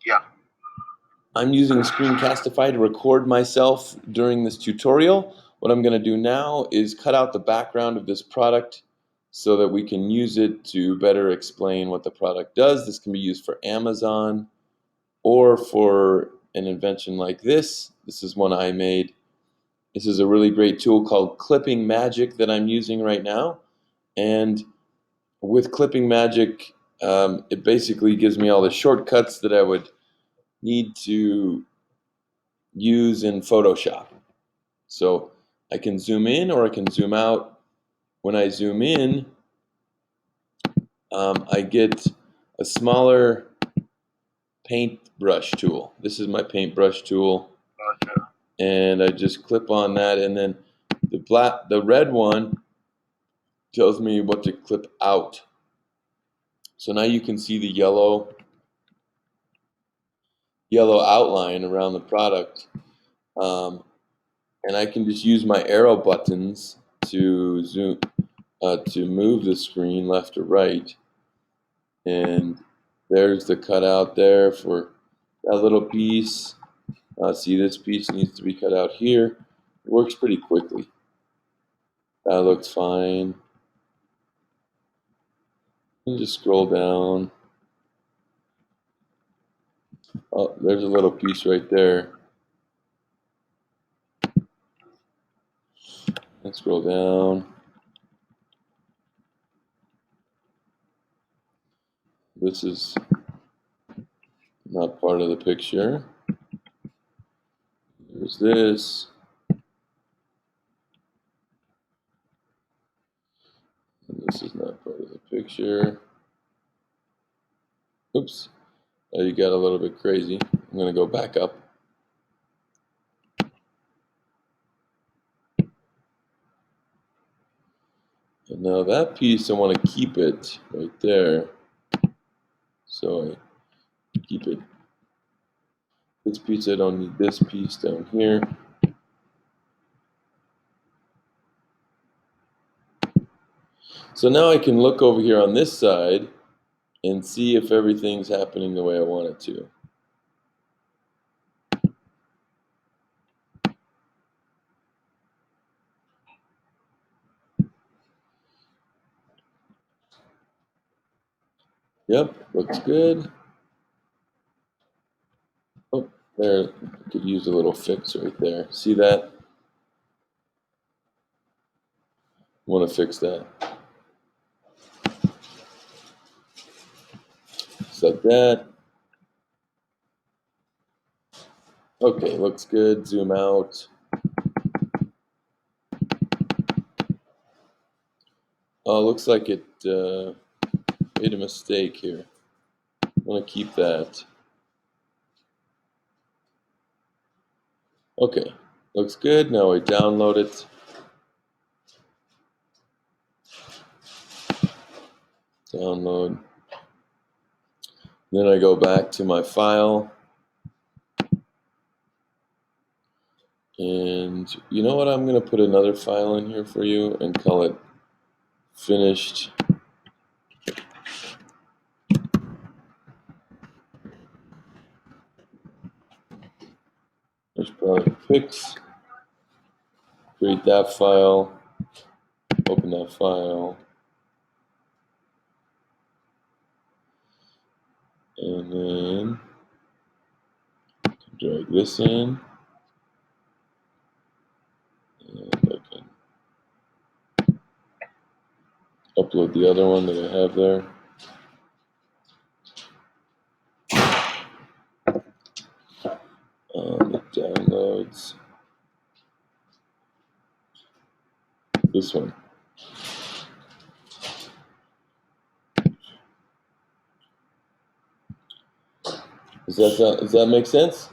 Yeah. I'm using Screencastify to record myself during this tutorial. What I'm going to do now is cut out the background of this product so that we can use it to better explain what the product does. This can be used for Amazon or for an invention like this. This is one I made. This is a really great tool called Clipping Magic that I'm using right now. And with Clipping Magic, it basically gives me all the shortcuts that I would need to use in Photoshop. So I can zoom in or I can zoom out. When I zoom in, I get a smaller paintbrush tool. This is my paintbrush tool, Gotcha. and I just clip on that, and then the red one tells me what to clip out. So now you can see the yellow outline around the product, and I can just use my arrow buttons to zoom to move the screen left or right. And there's the cutout there for that little piece. See, this piece needs to be cut out here. It works pretty quickly. That looks fine. And just scroll down. Oh, there's a little piece right there. Let's scroll down. This is not part of the picture. There's this. And this is not part of the picture. Oops. Oh, you got a little bit crazy. I'm going to go back up. And now that piece, I want to keep it right there. So I keep it. This piece, I don't need this piece down here. So now I can look over here on this side and see if everything's happening the way I want it to. Yep, looks good. Oh, there, I could use a little fix right there. See that? I want to fix that. Just like that. Okay, looks good. Zoom out. Oh, looks like it made a mistake here. I want to keep that. Okay, looks good. Now I download it. Download. Then I go back to my file. And you know what? I'm going to put another file in here for you and call it finished. Finished product pics. Create that file. Open that file. And then drag this in. And I can upload the other one that I have there. It downloads this one. Does that make sense?